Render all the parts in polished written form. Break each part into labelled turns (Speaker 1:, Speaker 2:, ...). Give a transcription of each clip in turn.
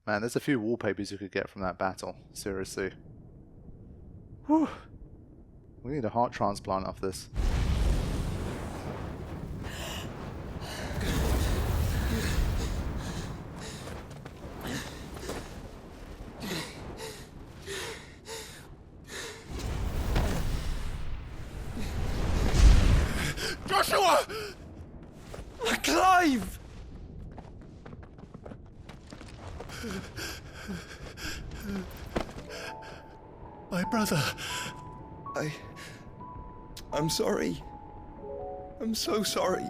Speaker 1: Man, there's a few wallpapers you could get from that battle. Seriously. Whew. We need a heart transplant off this.
Speaker 2: Joshua! Clive! My brother. I'm sorry. I'm so sorry.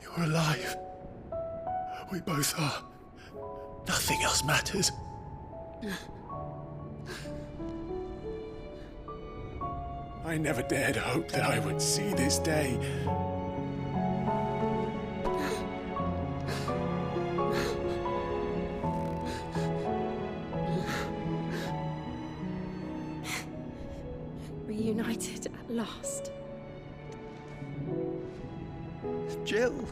Speaker 2: You're alive. We both are. Nothing else matters. I never dared hope that I would see this day.
Speaker 3: Reunited at last.
Speaker 2: Jill.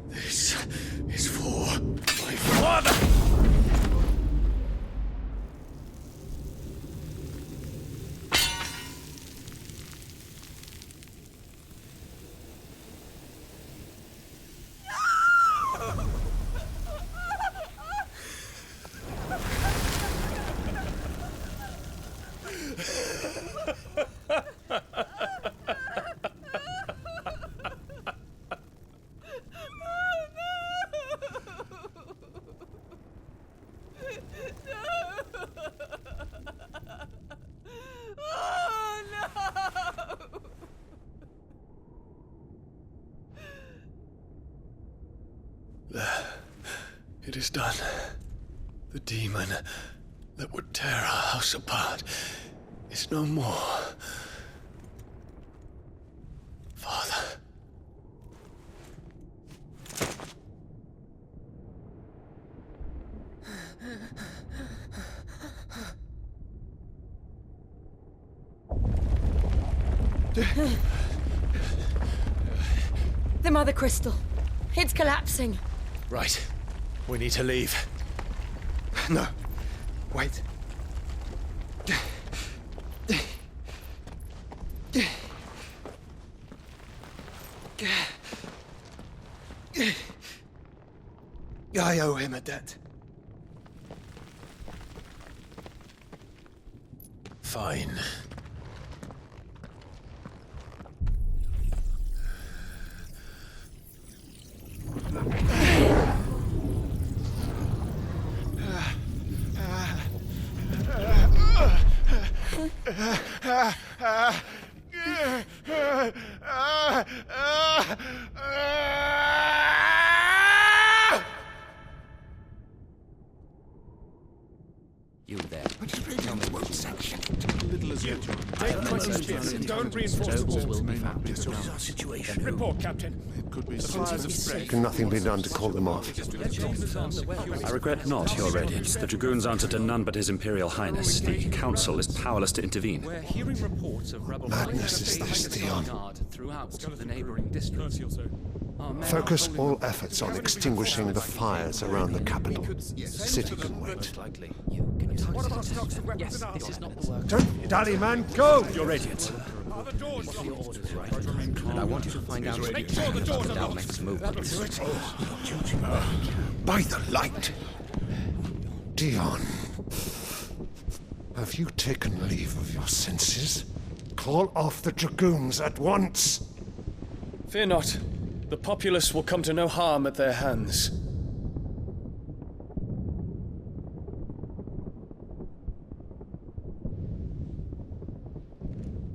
Speaker 2: This is for my father! It is done. The demon that would tear our house apart is no more. Father.
Speaker 3: The Mother Crystal. It's collapsing.
Speaker 2: Right. We need to leave. No. Wait. I owe him a debt. Fine.
Speaker 4: You there. Tell me what section.
Speaker 5: Little as you.
Speaker 4: Don't reinforce the wall. Will be found.
Speaker 5: What is our situation?
Speaker 4: Report, Captain.
Speaker 5: It could be signs of strength.
Speaker 6: Can nothing be done to call them off?
Speaker 7: I regret not, Your Radiance. The Dragoons answer to none but His Imperial Highness. The Council is powerless to intervene.
Speaker 4: We're hearing reports of rebel
Speaker 6: Madness is this, Dion.
Speaker 4: throughout the neighboring districts.
Speaker 6: Focus all efforts on extinguishing the fires around the capital. The city can wait.
Speaker 4: Yes, this is not the work.
Speaker 6: Don't dally, man, go!
Speaker 7: Your Radiance.
Speaker 4: And I want you to find out
Speaker 5: Make
Speaker 4: sure the doors are locked. Next move.
Speaker 6: By the light! Dion, have you taken leave of your senses? Call off the Dragoons at once!
Speaker 8: Fear not. The populace will come to no harm at their hands.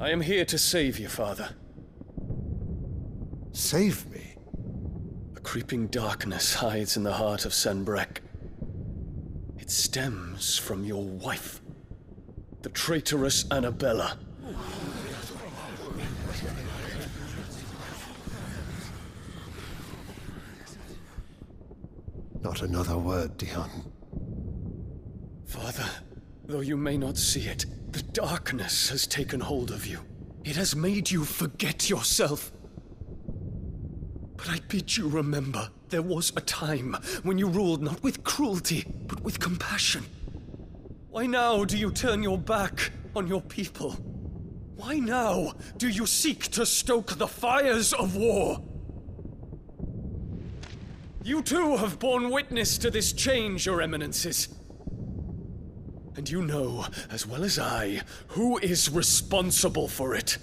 Speaker 8: I am here to save you, Father.
Speaker 6: Save me?
Speaker 8: creeping darkness hides in the heart of Senbrek. It stems from your wife, the traitorous Annabella.
Speaker 6: Not another word, Dion.
Speaker 8: Father, though you may not see it, the darkness has taken hold of you. It has made you forget yourself. But I bid you remember, there was a time when you ruled not with cruelty, but with compassion. Why now do you turn your back on your people? Why now do you seek to stoke the fires of war? You too have borne witness to this change, Your Eminences. And you know, as well as I, who is responsible for it.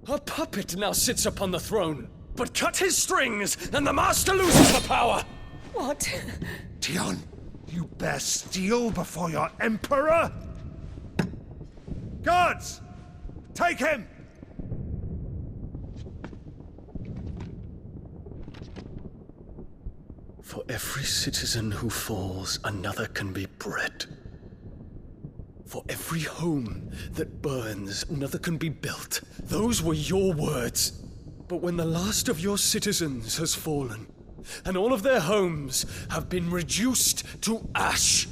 Speaker 8: A puppet now sits upon the throne, but cut his strings, and the master loses the power!
Speaker 3: What?
Speaker 6: Dion, you bear steel before your emperor? Guards! Take him!
Speaker 8: For every citizen who falls, another can be bred. For every home that burns, another can be built. Those were your words. But when the last of your citizens has fallen, and all of their homes have been reduced to ash,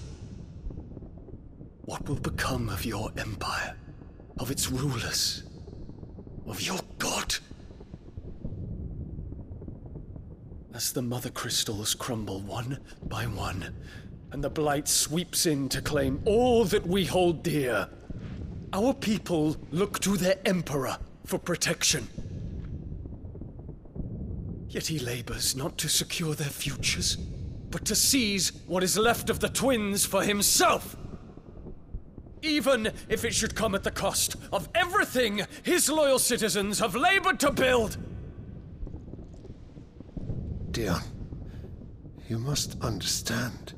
Speaker 8: what will become of your empire, of its rulers, of your god? As the mother crystals crumble one by one, and the blight sweeps in to claim all that we hold dear, our people look to their emperor for protection. Yet he labors not to secure their futures, but to seize what is left of the twins for himself. Even if it should come at the cost of everything his loyal citizens have labored to build.
Speaker 6: Dion, you must understand.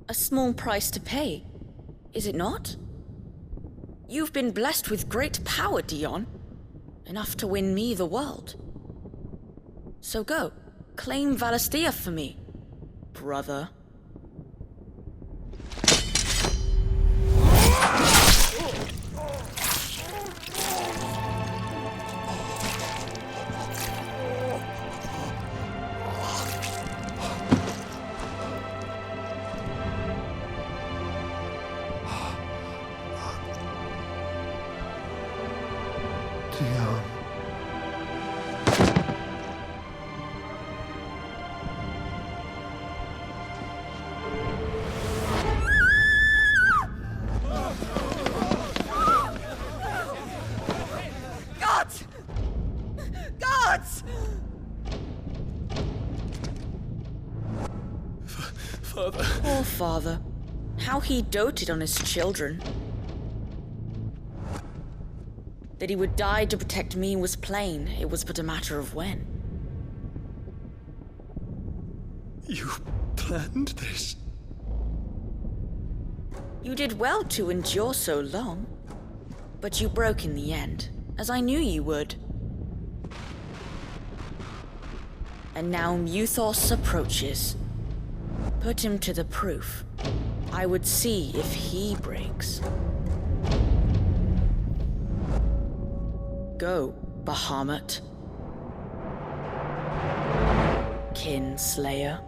Speaker 3: A small price to pay, is it not? You've been blessed with great power, Dion. Enough to win me the world. So go, claim Valisthea for me, brother.
Speaker 6: Dion.
Speaker 3: Gods! Gods!
Speaker 8: Father.
Speaker 3: Poor father. How he doted on his children. That he would die to protect me was plain. It was but a matter of when.
Speaker 8: You planned this?
Speaker 3: You did well to endure so long. But you broke in the end, as I knew you would. And now Mythos approaches. Put him to the proof. I would see if he breaks. Go, Bahamut. Kinslayer.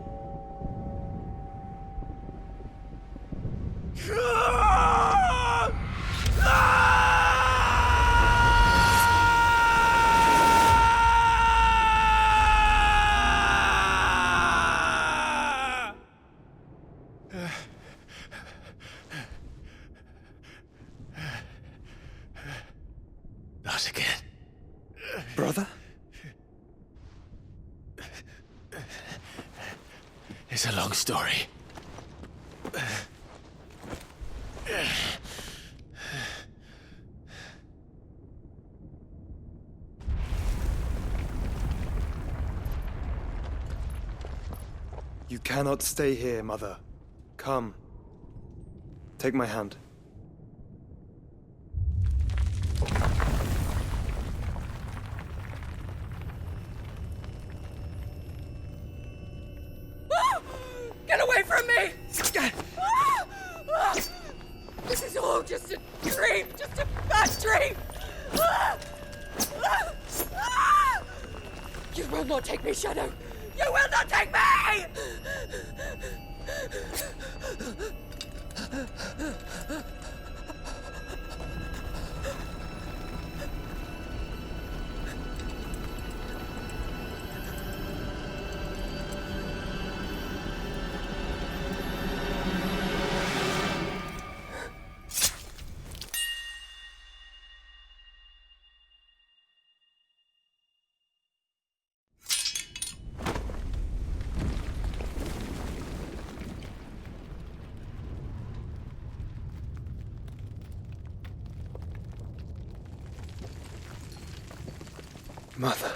Speaker 8: Not again.
Speaker 2: Brother?
Speaker 8: It's a long story.
Speaker 2: You cannot stay here, Mother. Come. Take my hand.
Speaker 3: This is all just a dream, just a bad dream! You will not take me, Shadow! You will not take me!
Speaker 8: Mother.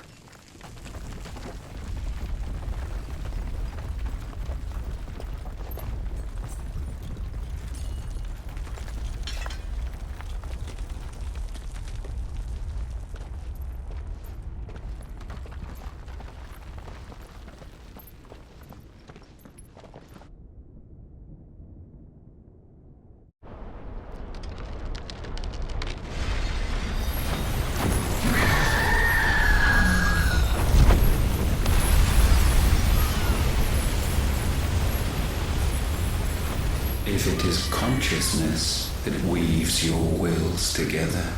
Speaker 9: If it is consciousness that weaves your wills together,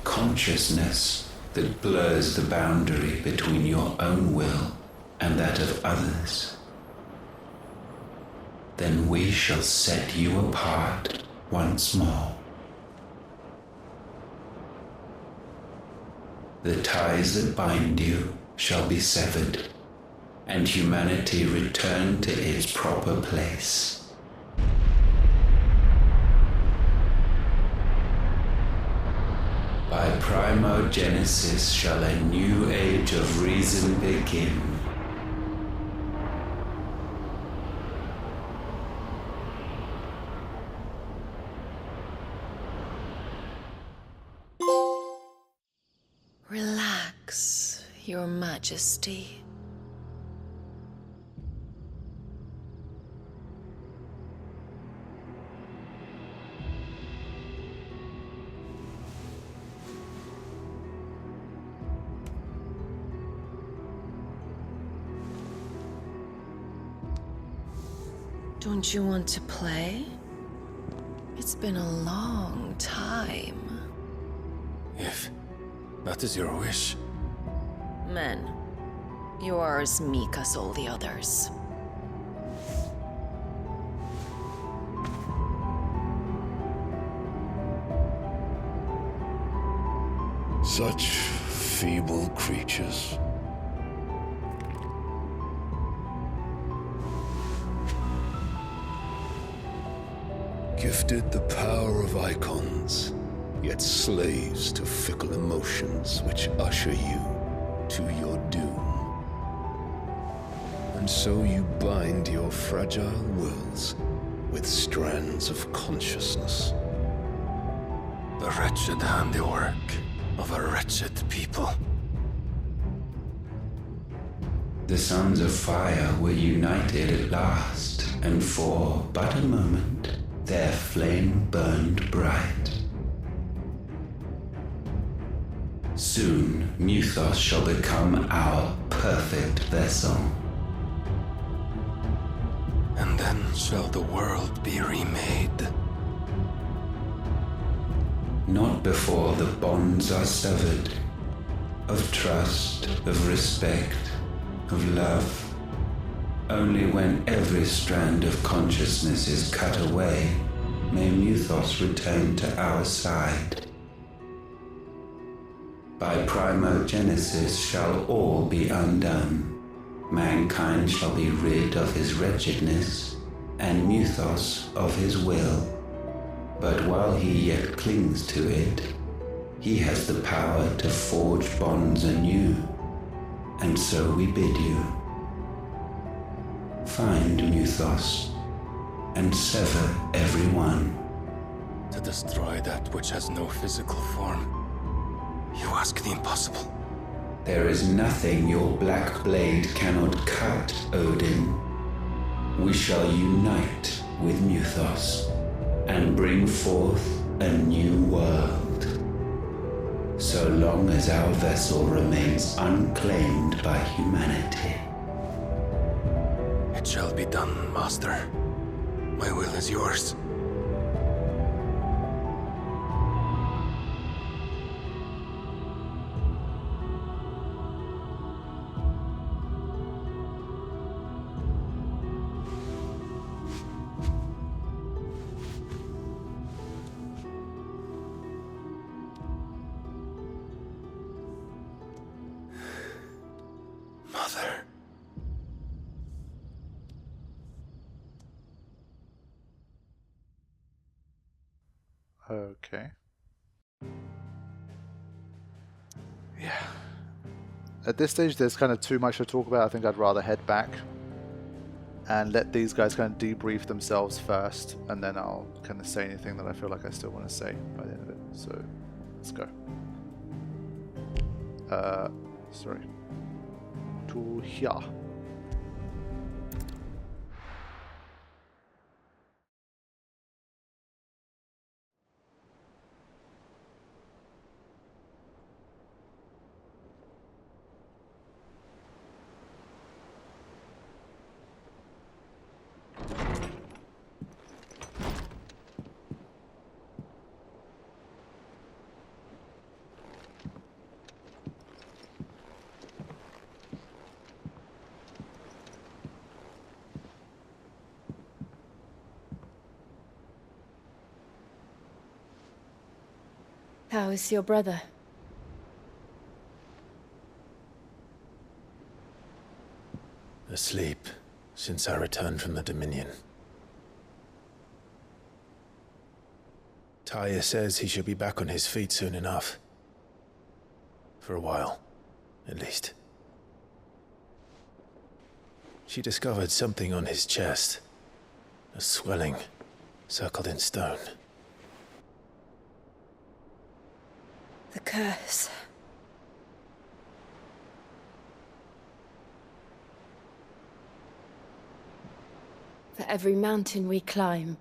Speaker 9: consciousness that blurs the boundary between your own will and that of others, then we shall set you apart once more. The ties that bind you shall be severed, and humanity return to its proper place. By primogenesis shall a new age of reason begin.
Speaker 10: Relax, Your Majesty. Don't you want to play? It's been a long time.
Speaker 2: If that is your wish.
Speaker 10: Men, you are as meek as all the others.
Speaker 2: Such feeble creatures. Gifted the power of Eikons, yet slaves to fickle emotions which usher you to your doom. And so you bind your fragile wills with strands of consciousness. The wretched handiwork of a wretched people.
Speaker 9: The sons of fire were united at last, and for but a moment their flame burned bright. Soon, Mythos shall become our perfect vessel.
Speaker 2: And then shall the world be remade.
Speaker 9: Not before the bonds are severed, of trust, of respect, of love. Only when every strand of consciousness is cut away, may Mythos return to our side. By primogenesis shall all be undone. Mankind shall be rid of his wretchedness, and Mythos of his will. But while he yet clings to it, he has the power to forge bonds anew. And so we bid you, find Mythos, and sever every one.
Speaker 2: To destroy that which has no physical form, you ask the impossible.
Speaker 9: There is nothing your black blade cannot cut, Odin. we shall unite with Mythos and bring forth a new world. So long as our vessel remains unclaimed by humanity.
Speaker 2: It shall be done, Master. My will is yours. Mother.
Speaker 1: Okay. Yeah. At this stage, there's kind of too much to talk about. I think I'd rather head back and let these guys kind of debrief themselves first, and then I'll kind of say anything that I feel like I still want to say by the end of it. So, let's go. Sorry. To here.
Speaker 10: How is your brother?
Speaker 2: Asleep since I returned from the Dominion. Taya says he should be back on his feet soon enough. For a while, at least. She discovered something on his chest. A swelling, circled in stone.
Speaker 10: The curse. For every mountain we climb,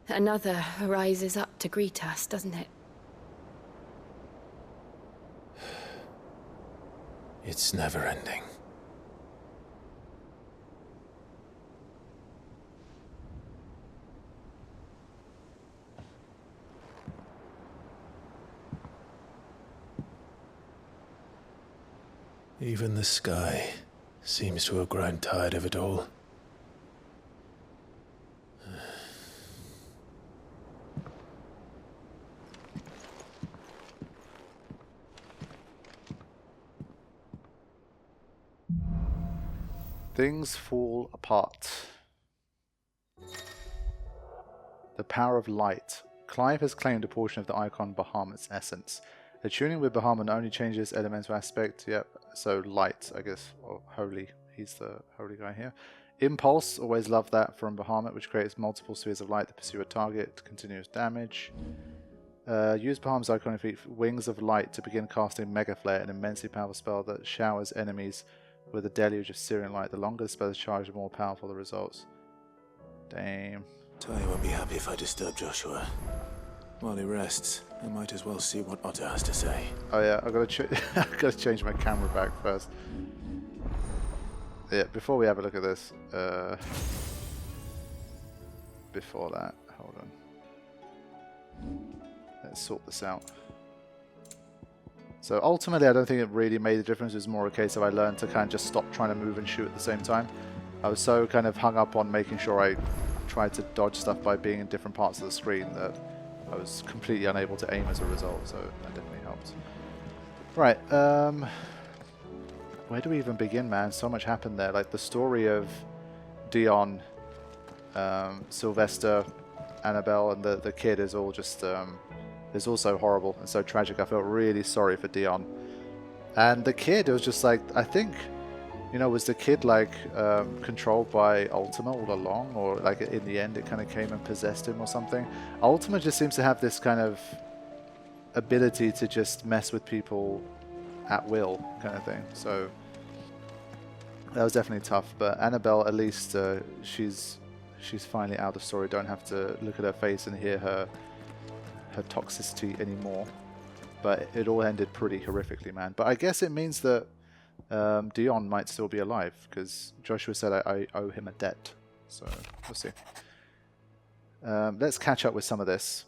Speaker 10: another rises up to greet us, doesn't it?
Speaker 2: It's never ending. Even the sky seems to have grown tired of it all.
Speaker 1: Things fall apart. The power of light. Clive has claimed a portion of the Eikon Bahamut's essence. Attuning with Bahamut only changes elemental aspect. Yep, so light, I guess, or holy. He's the holy guy here. Impulse, always love that from Bahamut, which creates multiple spheres of light that pursue a target, continuous damage. Use Bahamut's iconic feat, Wings of Light, to begin casting Mega Flare, an immensely powerful spell that showers enemies with a deluge of Syrian light. The longer the spell is charged, the more powerful the results. Damn.
Speaker 2: Taya won't be happy if I disturb Joshua. While he rests, I might as well see what Otter has to say.
Speaker 1: Oh yeah, I gotta change my camera back first. Yeah, before we have a look at this, before that, hold on. Let's sort this out. So ultimately, I don't think it really made a difference. It was more a case of I learned to kind of just stop trying to move and shoot at the same time. I was so kind of hung up on making sure I tried to dodge stuff by being in different parts of the screen that I was completely unable to aim as a result, so that definitely helped. Right, where do we even begin, man? So much happened there. Like the story of Dion, Sylvester, Annabelle, and the kid is all just is also horrible and so tragic. I felt really sorry for Dion. And the kid, it was just like, I think, you know, was the kid like controlled by Ultima all along, or like in the end it kind of came and possessed him or something? Ultima just seems to have this kind of ability to just mess with people at will kind of thing. So That was definitely tough, but Annabelle, at least she's finally out of the story. Don't have to look at her face and hear her toxicity anymore. But it all ended pretty horrifically, man. But I guess it means that Dion might still be alive, because Joshua said I owe him a debt. So we'll see. Let's catch up with some of this.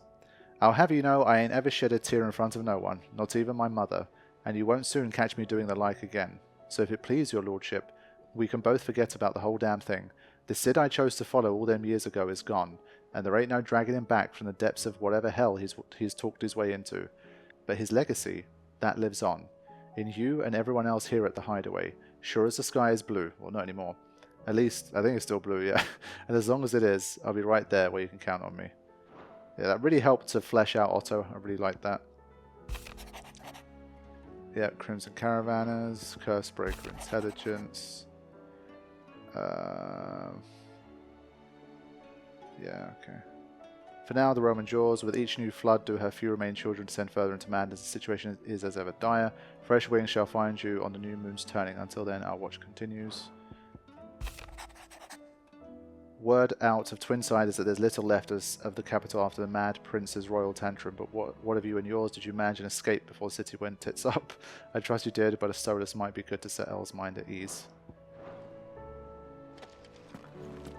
Speaker 1: I'll have you know I ain't ever shed a tear in front of no one, not even my mother, and you won't soon catch me doing the like again. So if it please your lordship, we can both forget about the whole damn thing. The Cid I chose to follow all them years ago is gone, and there ain't no dragging him back from the depths of whatever hell he's talked his way into. But his legacy, that lives on. In you and everyone else here at the Hideaway, sure as the sky is blue. Well, not anymore. At least, I think it's still blue, yeah. And as long as it is, I'll be right there where you can count on me. Yeah, that really helped to flesh out Otto. I really liked that. Yeah, Crimson Caravanners, Curse Breaker Intelligence. Yeah, okay. For now, the Roman jaws, with each new flood, do her few remaining children descend further into madness. The situation is as ever dire. Fresh wings shall find you on the new moon's turning. Until then, our watch continues. Word out of Twinside is that there's little left of the capital after the mad prince's royal tantrum, but what of you and yours? Did you manage an escape before the city went tits up? I trust you did, but a Solus might be good to set Elle's mind at ease.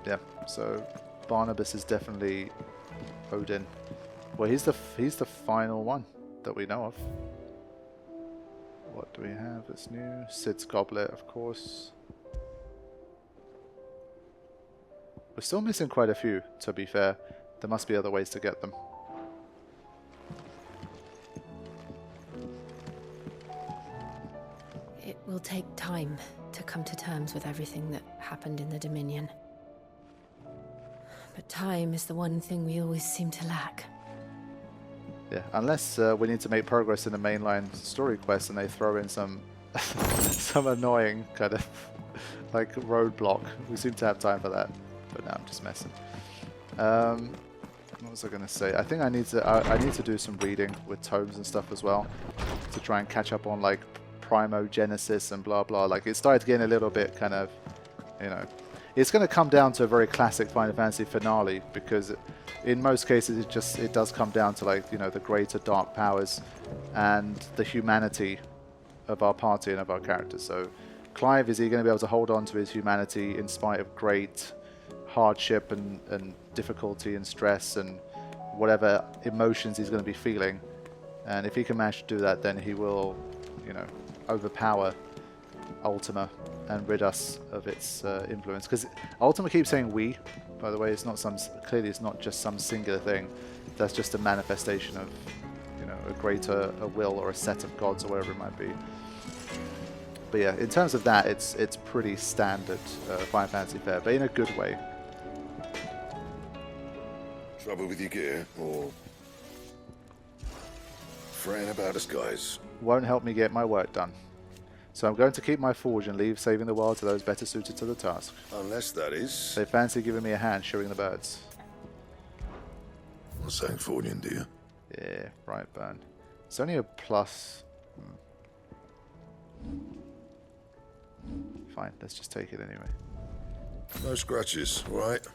Speaker 1: Yeah, so Barnabas is definitely Odin. Well, he's the final one that we know of. What do we have that's new? Sid's Goblet, of course. We're still missing quite a few, to be fair. There must be other ways to get them.
Speaker 10: It will take time to come to terms with everything that happened in the Dominion. But time is the one thing we always seem to lack.
Speaker 1: Yeah, unless we need to make progress in the mainline story quest and they throw in some some annoying kind of like roadblock. We seem to have time for that. But no, I'm just messing. What was I going to say? I think I need to do some reading with tomes and stuff as well to try and catch up on like Primogenesis and blah blah. Like it started getting a little bit kind of, you know, it's going to come down to a very classic Final Fantasy finale because in most cases it does come down to like, you know, the greater dark powers and the humanity of our party and of our characters. So Clive, is he going to be able to hold on to his humanity in spite of great hardship and difficulty and stress and whatever emotions he's going to be feeling? And if he can manage to do that, then he will, you know, overpower Ultima and rid us of its influence. Because Ultima keeps saying we, by the way. It's not clearly it's not just some singular thing. That's just a manifestation of, you know, a will or a set of gods or whatever it might be. But yeah, in terms of that, it's pretty standard Final Fantasy fare, but in a good way.
Speaker 2: Trouble with your gear, or fretting about us, guys?
Speaker 1: Won't help me get my work done. So I'm going to keep my forge and leave saving the world to those better suited to the task.
Speaker 2: Unless that is...
Speaker 1: They fancy giving me a hand shooting the birds.
Speaker 2: Well, something for you, do you?
Speaker 1: Yeah, right, burn. It's only a plus. Fine, let's just take it anyway.
Speaker 2: No scratches, right?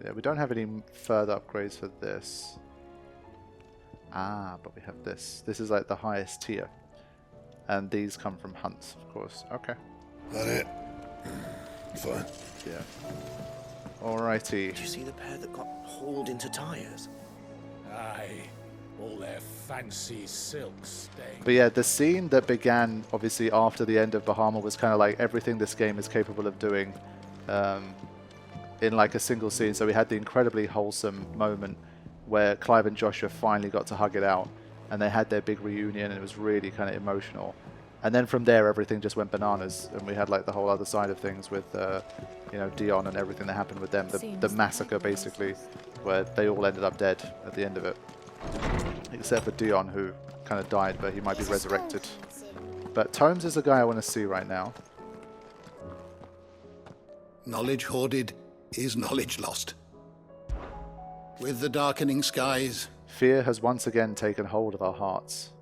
Speaker 1: Yeah, we don't have any further upgrades for this. Ah, but we have this. This is like the highest tier. And these come from hunts, of course. Okay.
Speaker 2: That it? Fine.
Speaker 1: Yeah. Alrighty.
Speaker 5: Did you see the pair that got hauled into tires?
Speaker 11: Aye. All their fancy silk stain.
Speaker 1: But yeah, the scene that began, obviously, after the end of Bahamut was kind of like everything this game is capable of doing in like a single scene. So we had the incredibly wholesome moment where Clive and Joshua finally got to hug it out and they had their big reunion and it was really kind of emotional. And then from there, everything just went bananas and we had like the whole other side of things with, you know, Dion and everything that happened with them. The massacre, basically, where they all ended up dead at the end of it. Except for Dion, who kind of died, but he might be resurrected. But Tomes is the guy I want to see right now.
Speaker 12: Knowledge hoarded is knowledge lost. With the darkening skies,
Speaker 1: fear has once again taken hold of our hearts.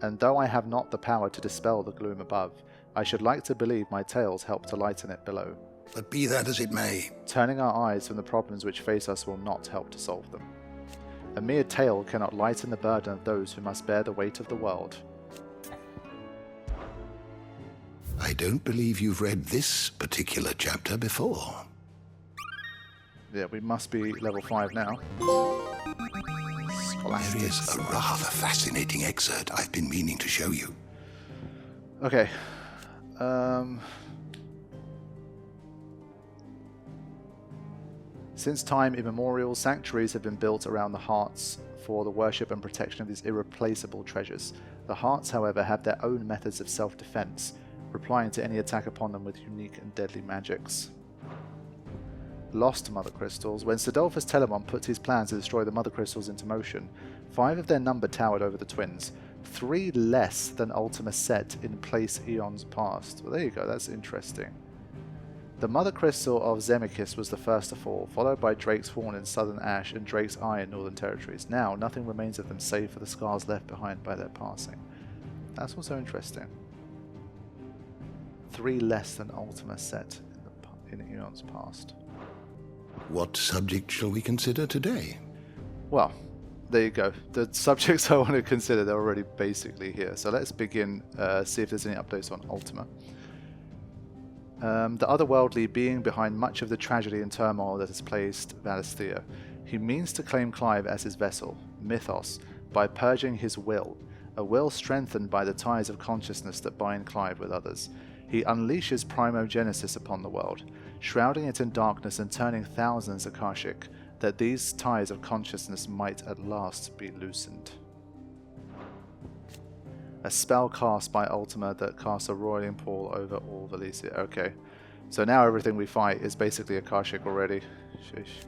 Speaker 1: and though I have not the power to dispel the gloom above, I should like to believe my tales help to lighten it below.
Speaker 12: But be that as it may,
Speaker 1: Turning our eyes from the problems which face us will not help to solve them. A mere tale cannot lighten the burden of those who must bear the weight of the world.
Speaker 12: I don't believe you've read this particular chapter before.
Speaker 1: Yeah, we must be level 5 now.
Speaker 12: There is a rather fascinating excerpt I've been meaning to show you.
Speaker 1: Okay. Since time immemorial, sanctuaries have been built around the hearts for the worship and protection of these irreplaceable treasures. The hearts, however, have their own methods of self-defense, replying to any attack upon them with unique and deadly magics. Lost Mother Crystals. When Sidolphus Telemon put his plans to destroy the Mother Crystals into motion, 5 of their number towered over the twins, 3 less than Ultima set in place eons past. Well, there you go, that's interesting. The Mother Crystal of Zemikis was the first to fall, followed by Drake's Horn in Southern Ash and Drake's Eye in Northern Territories. Now, nothing remains of them save for the scars left behind by their passing. That's also interesting. 3 less than Ultima set in eons past.
Speaker 12: What subject shall we consider today?
Speaker 1: Well, there you go. The subjects I want to consider, they're already basically here. So let's begin, see if there's any updates on Ultima. The otherworldly being behind much of the tragedy and turmoil that has placed Valisthea. He means to claim Clive as his vessel, Mythos, by purging his will, a will strengthened by the ties of consciousness that bind Clive with others. He unleashes primogenesis upon the world, shrouding it in darkness and turning thousands Akashic, that these ties of consciousness might at last be loosened. A spell cast by Ultima that casts a roiling pall over all Valisthea. Okay, so now everything we fight is basically Akashic already. Sheesh.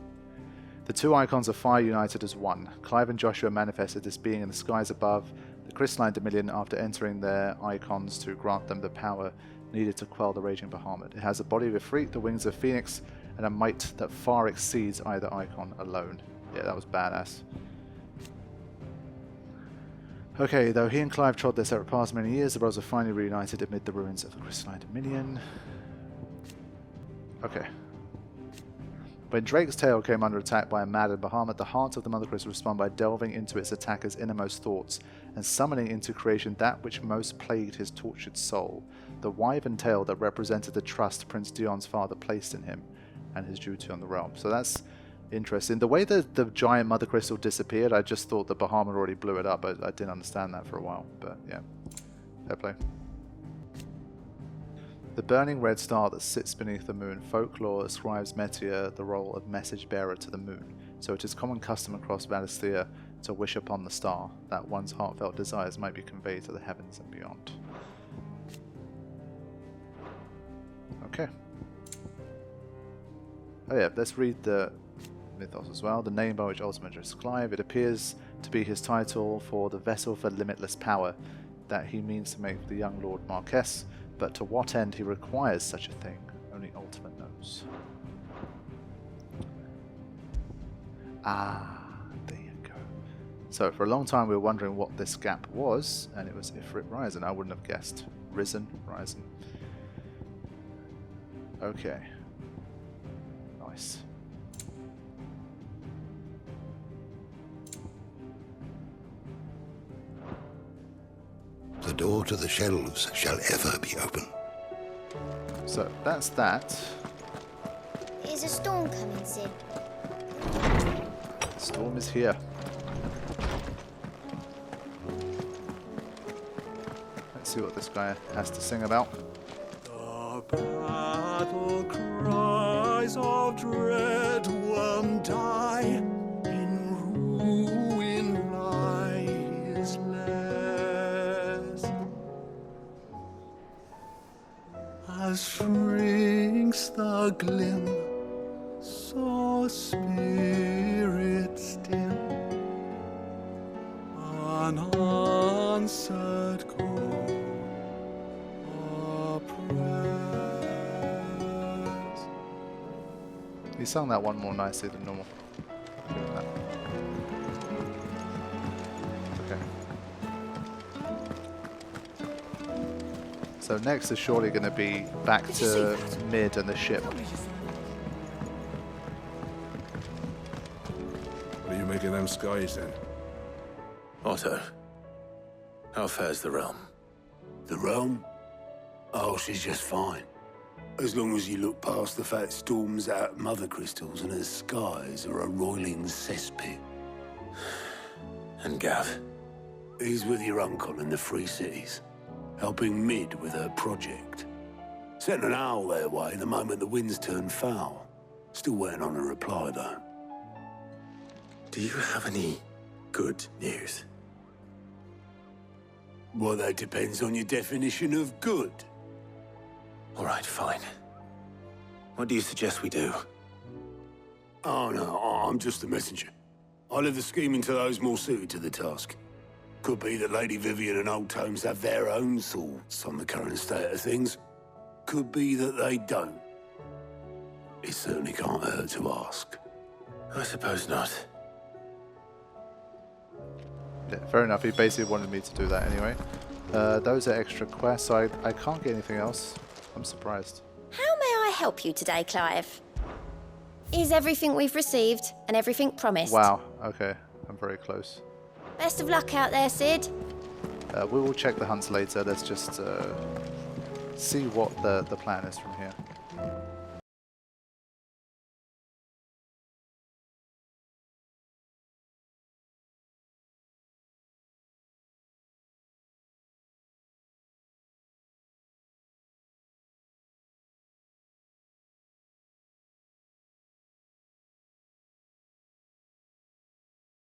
Speaker 1: The 2 Eikons of fire united as one. Clive and Joshua manifested this being in the skies above the crystalline dominion after entering their Eikons to grant them the power needed to quell the raging Bahamut. It has a body of a freak, the wings of Phoenix, and a might that far exceeds either Eikon alone. Yeah, that was badass. Okay, though he and Clive trod their separate paths many years, the brothers were finally reunited amid the ruins of the crystalline dominion. Okay. When Drake's tail came under attack by a maddened Bahamut, the heart of the Mother Crystal responded by delving into its attacker's innermost thoughts and summoning into creation that which most plagued his tortured soul, the wyvern tail that represented the trust Prince Dion's father placed in him and his duty on the realm. So that's interesting. The way that the giant Mother Crystal disappeared, I just thought the Bahamut already blew it up. I didn't understand that for a while, but yeah, fair play. The burning red star that sits beneath the moon. Folklore ascribes Meteor the role of message bearer to the moon, so it is common custom across Valisthea to wish upon the star, that one's heartfelt desires might be conveyed to the heavens and beyond. Okay. Oh yeah, let's read the Mythos as well. The name by which Ultima addressed Clive. It appears to be his title for the vessel for limitless power that he means to make the young Lord Marquess. But to what end he requires such a thing, only Ultima knows. Ah, there you go. So for a long time we were wondering what this gap was, and it was Ifrit Risen. I wouldn't have guessed. Risen, Risen. Okay. Nice.
Speaker 12: The door to the shelves shall ever be open.
Speaker 1: So that's that.
Speaker 13: Is a storm coming, Sid?
Speaker 1: Storm is here. Let's see what this guy has to sing about.
Speaker 8: The battle cries of dread one die. In ruin lies less. As shrinks the glim, so spirits dim, unanswered call oppressed.
Speaker 1: He sung that one more nicely than normal. Give him that. Okay. So next is surely going to be back to mid and the ship.
Speaker 2: What are you making them skies then?
Speaker 14: Otto, how fares the realm?
Speaker 15: The realm? Oh, she's just fine. As long as you look past the fat storms out mother crystals and her skies are a roiling cesspit.
Speaker 14: And Gav?
Speaker 15: He's with your uncle in the Free Cities, helping Mid with her project. Sent an owl their way the moment the winds turned foul. Still waiting on a reply, though.
Speaker 14: Do you have any good news?
Speaker 15: Well, that depends on your definition of good.
Speaker 14: All right, fine. What do you suggest we do?
Speaker 15: Oh, no, I'm just a messenger. I leave the scheming to those more suited to the task. Could be that Lady Vivian and Old Tomes have their own thoughts on the current state of things. Could be that they don't. It certainly can't hurt to ask.
Speaker 14: I suppose not.
Speaker 1: Yeah, fair enough. He basically wanted me to do that anyway. Those are extra quests, so I can't get anything else. I'm surprised.
Speaker 16: How may I help you today, Clive? Is everything we've received and everything promised?
Speaker 1: Wow, okay. I'm very close.
Speaker 16: Best of luck out there, Sid.
Speaker 1: We will check the hunts later. Let's just see what the plan is from here.